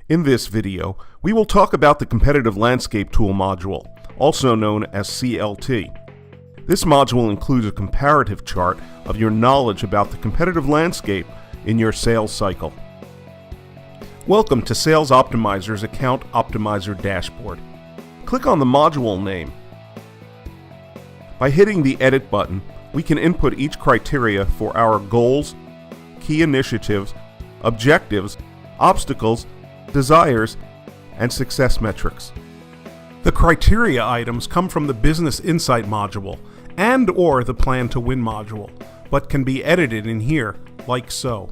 In this video, we will talk about the Competitive Landscape Tool module, also known as CLT. This module includes a comparative chart of your knowledge about the competitive landscape in your sales cycle. Welcome to Sales Optimizer's Account Optimizer dashboard. Click on the module name. By hitting the Edit button, we can input each criteria for our goals, key initiatives, objectives, obstacles, desires, and success metrics. The criteria items come from the Business Insight module and/or the Plan to Win module, but can be edited in here, like so.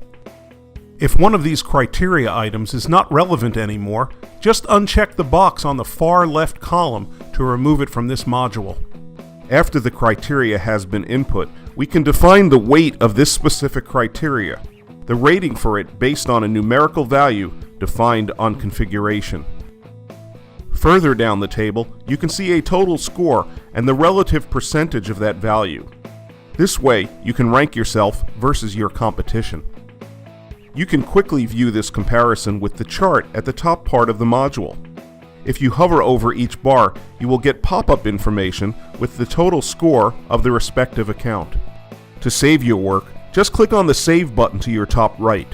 If one of these criteria items is not relevant anymore, just uncheck the box on the far left column to remove it from this module. After the criteria has been input, we can define the weight of this specific criteria, the rating for it based on a numerical value defined on configuration. Further down the table, you can see a total score and the relative percentage of that value. This way, you can rank yourself versus your competition. You can quickly view this comparison with the chart at the top part of the module. If you hover over each bar, you will get pop-up information with the total score of the respective account. To save your work, just click on the Save button to your top right.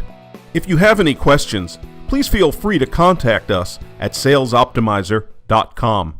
If you have any questions, please feel free to contact us at salesoptimizer.com.